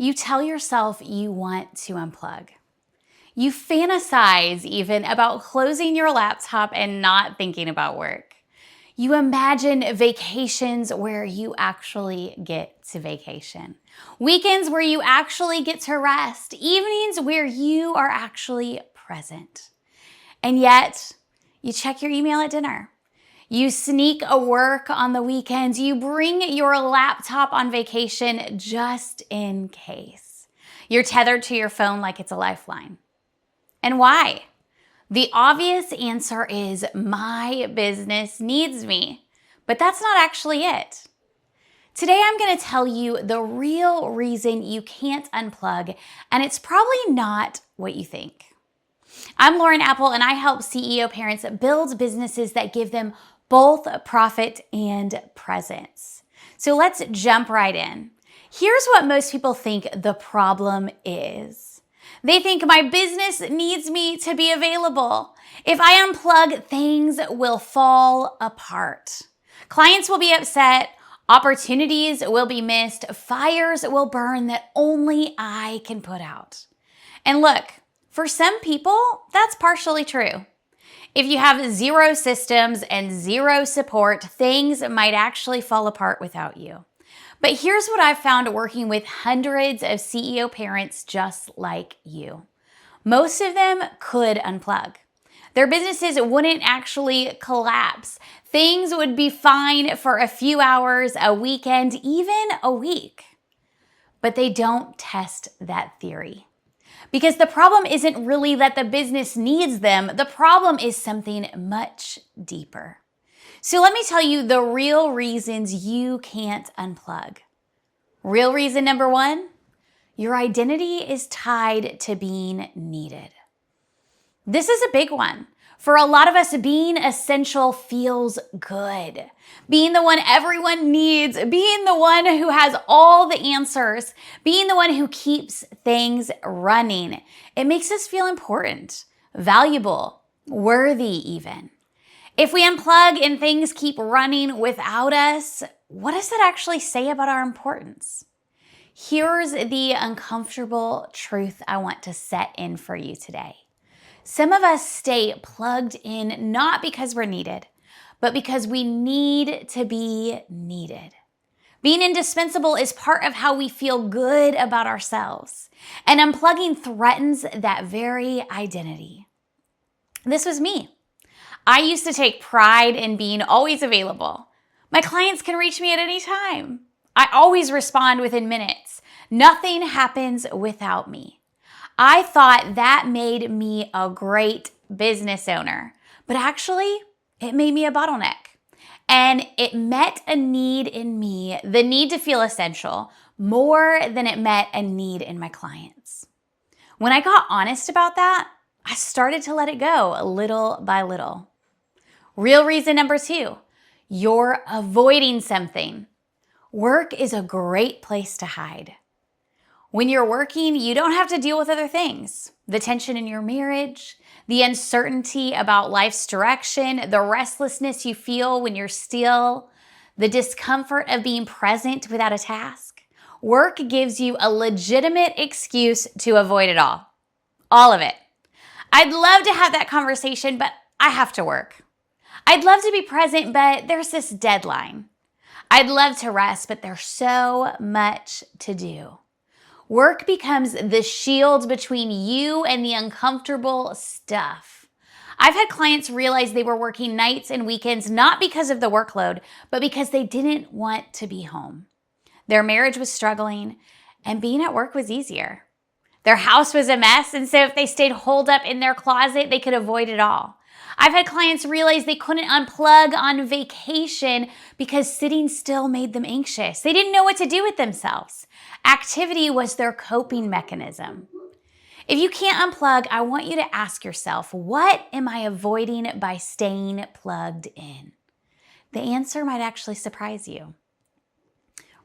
You tell yourself you want to unplug. You fantasize even about closing your laptop and not thinking about work. You imagine vacations where you actually get to vacation. Weekends where you actually get to rest. Evenings where you are actually present. And yet, you check your email at dinner. You sneak a work on the weekends. You bring your laptop on vacation just in case. You're tethered to your phone like it's a lifeline. And why? The obvious answer is my business needs me. But that's not actually it. Today, I'm going to tell you the real reason you can't unplug, and it's probably not what you think. I'm Lauren Apple, and I help CEO parents build businesses that give them both profit and presence. So let's jump right in. Here's what most people think the problem is. They think my business needs me to be available. If I unplug, things will fall apart. Clients will be upset. Opportunities will be missed. Fires will burn that only I can put out. And look, for some people, that's partially true. If you have zero systems and zero support, things might actually fall apart without you. But here's what I've found working with hundreds of CEO parents just like you. Most of them could unplug. Their businesses wouldn't actually collapse. Things would be fine for a few hours, a weekend, even a week. But they don't test that theory. Because the problem isn't really that the business needs them. The problem is something much deeper. So let me tell you the real reasons you can't unplug. Real reason number one, your identity is tied to being needed. This is a big one. For a lot of us, being essential feels good. Being the one everyone needs, being the one who has all the answers, being the one who keeps things running. It makes us feel important, valuable, worthy even. If we unplug and things keep running without us, what does that actually say about our importance? Here's the uncomfortable truth I want to set in for you today. Some of us stay plugged in not because we're needed, but because we need to be needed. Being indispensable is part of how we feel good about ourselves, and unplugging threatens that very identity. This was me. I used to take pride in being always available. My clients can reach me at any time. I always respond within minutes. Nothing happens without me. I thought that made me a great business owner, but actually it made me a bottleneck. And it met a need in me, the need to feel essential, more than it met a need in my clients. When I got honest about that, I started to let it go little by little. Real reason number two, you're avoiding something. Work is a great place to hide. When you're working, you don't have to deal with other things. The tension in your marriage, the uncertainty about life's direction, the restlessness you feel when you're still, the discomfort of being present without a task. Work gives you a legitimate excuse to avoid it all. All of it. I'd love to have that conversation, but I have to work. I'd love to be present, but there's this deadline. I'd love to rest, but there's so much to do. Work becomes the shield between you and the uncomfortable stuff. I've had clients realize they were working nights and weekends not because of the workload, but because they didn't want to be home. Their marriage was struggling, and being at work was easier. Their house was a mess, and so if they stayed holed up in their closet, they could avoid it all. I've had clients realize they couldn't unplug on vacation because sitting still made them anxious. They didn't know what to do with themselves. Activity was their coping mechanism. If you can't unplug, I want you to ask yourself, what am I avoiding by staying plugged in? The answer might actually surprise you.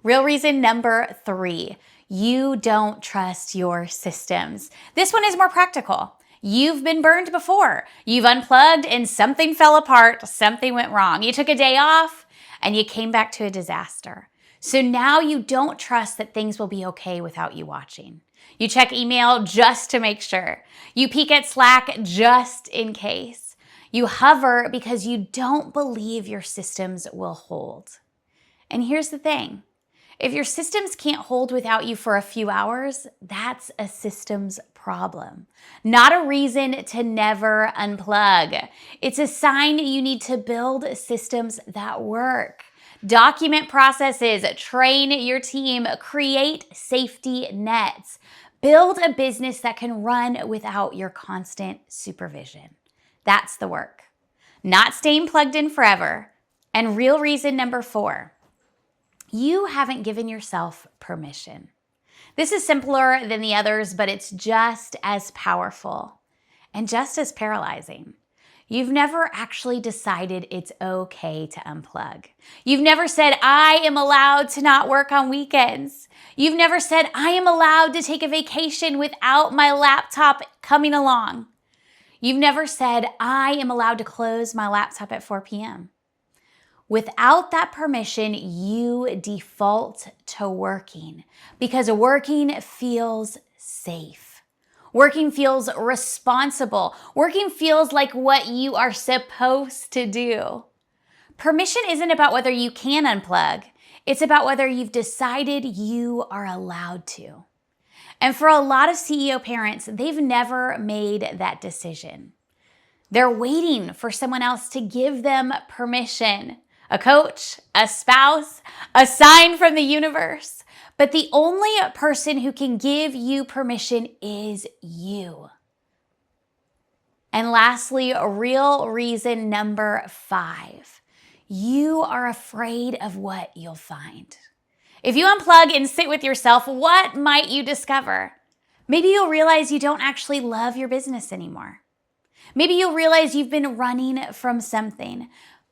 Real reason number three, you don't trust your systems. This one is more practical. You've been burned before. You've unplugged and something fell apart, something went wrong. You took a day off and you came back to a disaster. So now you don't trust that things will be okay without you watching. You check email just to make sure. You peek at Slack just in case. You hover because you don't believe your systems will hold. And here's the thing. If your systems can't hold without you for a few hours, that's a systems problem, not a reason to never unplug. It's a sign you need to build systems that work. Document processes, train your team, create safety nets. Build a business that can run without your constant supervision. That's the work. Not staying plugged in forever. And real reason number 4, you haven't given yourself permission. This is simpler than the others, but it's just as powerful and just as paralyzing. You've never actually decided it's okay to unplug. You've never said, I am allowed to not work on weekends. You've never said, I am allowed to take a vacation without my laptop coming along. You've never said, I am allowed to close my laptop at 4 p.m. Without that permission, you default to working because working feels safe. Working feels responsible. Working feels like what you are supposed to do. Permission isn't about whether you can unplug. It's about whether you've decided you are allowed to. And for a lot of CEO parents, they've never made that decision. They're waiting for someone else to give them permission. A coach, a spouse, a sign from the universe. But the only person who can give you permission is you. And lastly, real reason number 5. You are afraid of what you'll find. If you unplug and sit with yourself, what might you discover? Maybe you'll realize you don't actually love your business anymore. Maybe you'll realize you've been running from something.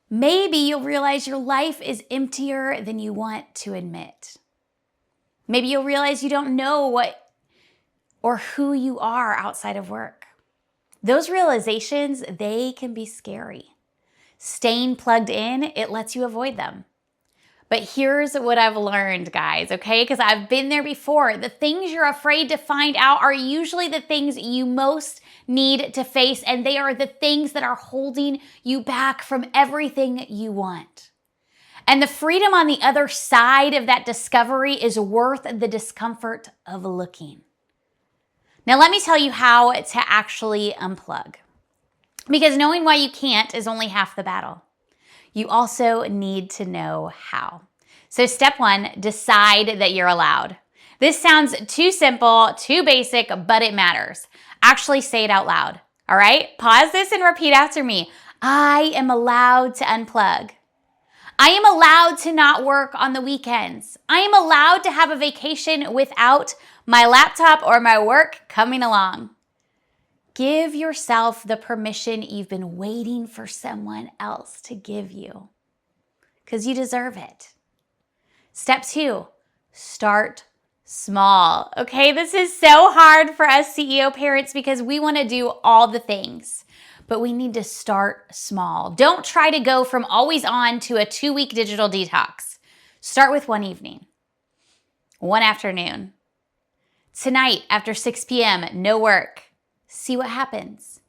Maybe you'll realize your life is emptier than you want to admit. Maybe you'll realize you don't know what or who you are outside of work. Those realizations, they can be scary. Staying plugged in, it lets you avoid them. But here's what I've learned, guys, okay? Because I've been there before. The things you're afraid to find out are usually the things you most need to face, and they are the things that are holding you back from everything you want. And the freedom on the other side of that discovery is worth the discomfort of looking. Now, let me tell you how to actually unplug. Because knowing why you can't is only half the battle. You also need to know how. So step 1, decide that you're allowed. This sounds too simple, too basic, but it matters. Actually say it out loud, all right? Pause this and repeat after me. I am allowed to unplug. I am allowed to not work on the weekends. I am allowed to have a vacation without my laptop or my work coming along. Give yourself the permission you've been waiting for someone else to give you, because you deserve it. Step 2, start small. Okay, this is so hard for us CEO parents because we want to do all the things, but we need to start small. Don't try to go from always on to a 2-week digital detox. Start with one evening, one afternoon. Tonight after 6 p.m., no work. See what happens.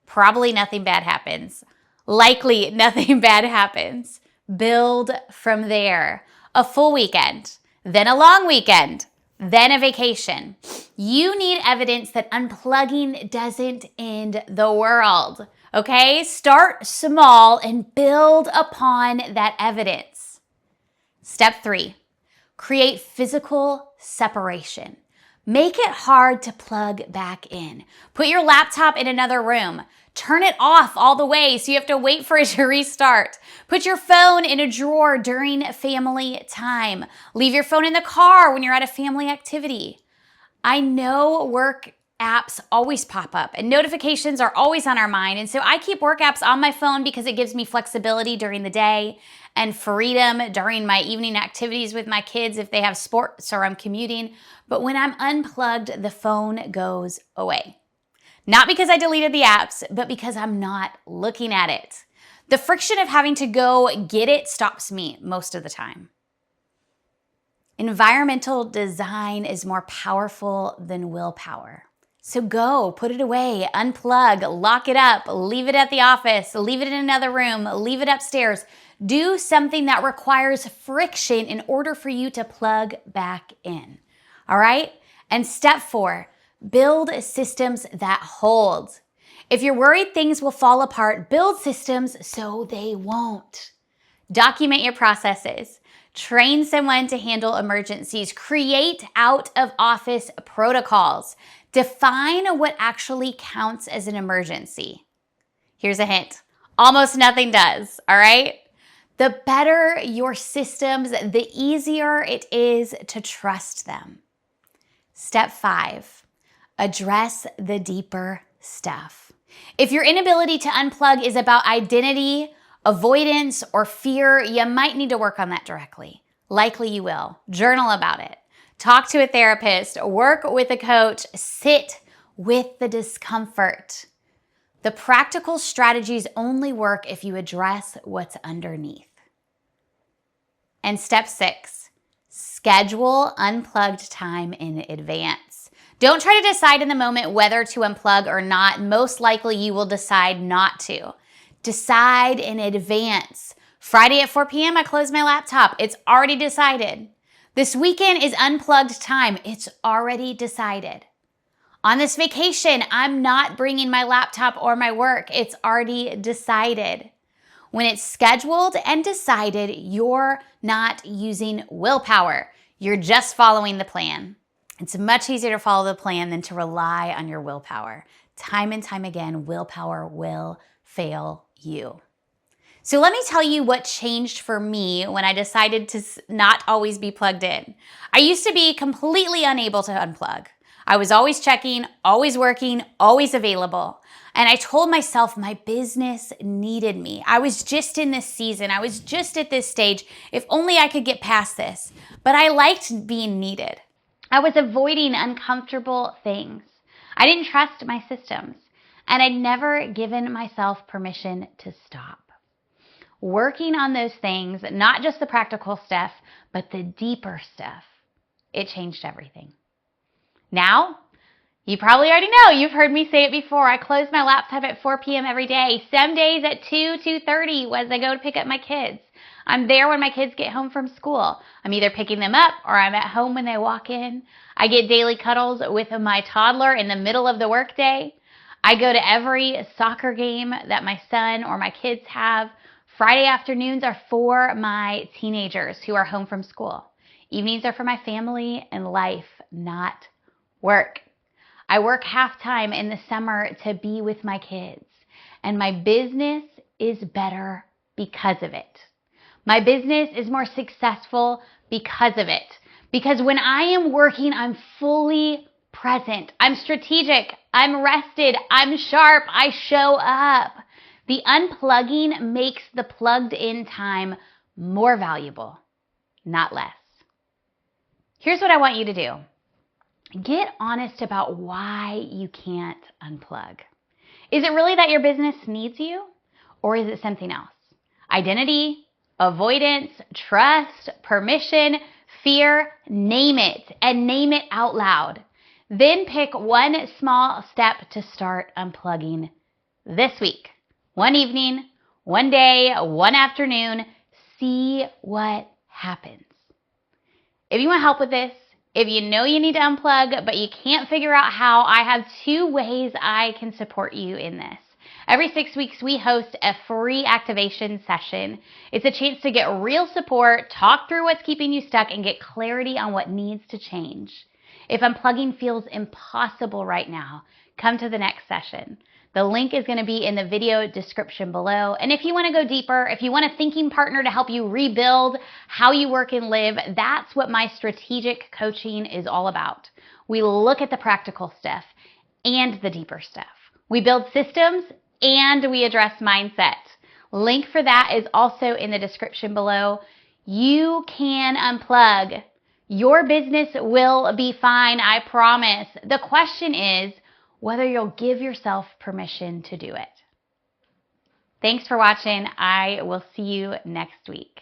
Probably nothing bad happens. Likely nothing bad happens. Build from there. A full weekend, then a long weekend, then a vacation. You need evidence that unplugging doesn't end the world, okay? Start small and build upon that evidence. Step 3, create physical separation. Make it hard to plug back in. Put your laptop in another room. Turn it off all the way so you have to wait for it to restart. Put your phone in a drawer during family time. Leave your phone in the car when you're at a family activity. I know work apps always pop up and notifications are always on our mind. And so I keep work apps on my phone because it gives me flexibility during the day and freedom during my evening activities with my kids if they have sports or I'm commuting. But when I'm unplugged, the phone goes away. Not because I deleted the apps, but because I'm not looking at it. The friction of having to go get it stops me most of the time. Environmental design is more powerful than willpower. So go, put it away, unplug, lock it up, leave it at the office, leave it in another room, leave it upstairs. Do something that requires friction in order for you to plug back in. All right? And step 4, build systems that hold. If you're worried things will fall apart, build systems so they won't. Document your processes. Train someone to handle emergencies. Create out-of-office protocols. Define what actually counts as an emergency. Here's a hint. Almost nothing does, all right? The better your systems, the easier it is to trust them. Step 5, address the deeper stuff. If your inability to unplug is about identity, avoidance, or fear, you might need to work on that directly. Likely you will. Journal about it. Talk to a therapist, work with a coach, sit with the discomfort. The practical strategies only work if you address what's underneath. And step 6, schedule unplugged time in advance. Don't try to decide in the moment whether to unplug or not. Most likely you will decide not to. Decide in advance. Friday at 4 p.m. I close my laptop. It's already decided. This weekend is unplugged time. It's already decided. On this vacation, I'm not bringing my laptop or my work. It's already decided. When it's scheduled and decided, you're not using willpower. You're just following the plan. It's much easier to follow the plan than to rely on your willpower. Time and time again, willpower will fail you. So let me tell you what changed for me when I decided to not always be plugged in. I used to be completely unable to unplug. I was always checking, always working, always available. And I told myself my business needed me. I was just in this season. I was just at this stage. If only I could get past this. But I liked being needed. I was avoiding uncomfortable things. I didn't trust my systems. And I'd never given myself permission to stop. Working on those things, not just the practical stuff, but the deeper stuff, it changed everything. Now, you probably already know, you've heard me say it before, I close my laptop at 4 p.m. every day. Some days at 2:30 as I go to pick up my kids. I'm there when my kids get home from school. I'm either picking them up or I'm at home when they walk in. I get daily cuddles with my toddler in the middle of the workday. I go to every soccer game that my son or my kids have. Friday afternoons are for my teenagers who are home from school. Evenings are for my family and life, not work. I work half-time in the summer to be with my kids, and my business is better because of it. My business is more successful because of it. Because when I am working, I'm fully present. I'm strategic. I'm rested. I'm sharp. I show up. The unplugging makes the plugged in time more valuable, not less. Here's what I want you to do. Get honest about why you can't unplug. Is it really that your business needs you, or is it something else? Identity, avoidance, trust, permission, fear, name it, and name it out loud. Then pick one small step to start unplugging this week. One evening, one day, one afternoon. See what happens. If you want help with this, if you know you need to unplug, but you can't figure out how, I have 2 ways I can support you in this. Every 6 weeks, we host a free activation session. It's a chance to get real support, talk through what's keeping you stuck, and get clarity on what needs to change. If unplugging feels impossible right now, come to the next session. The link is going to be in the video description below. And if you want to go deeper, if you want a thinking partner to help you rebuild how you work and live, that's what my strategic coaching is all about. We look at the practical stuff and the deeper stuff. We build systems and we address mindset. Link for that is also in the description below. You can unplug. Your business will be fine, I promise. The question is whether you'll give yourself permission to do it. Thanks for watching. I will see you next week.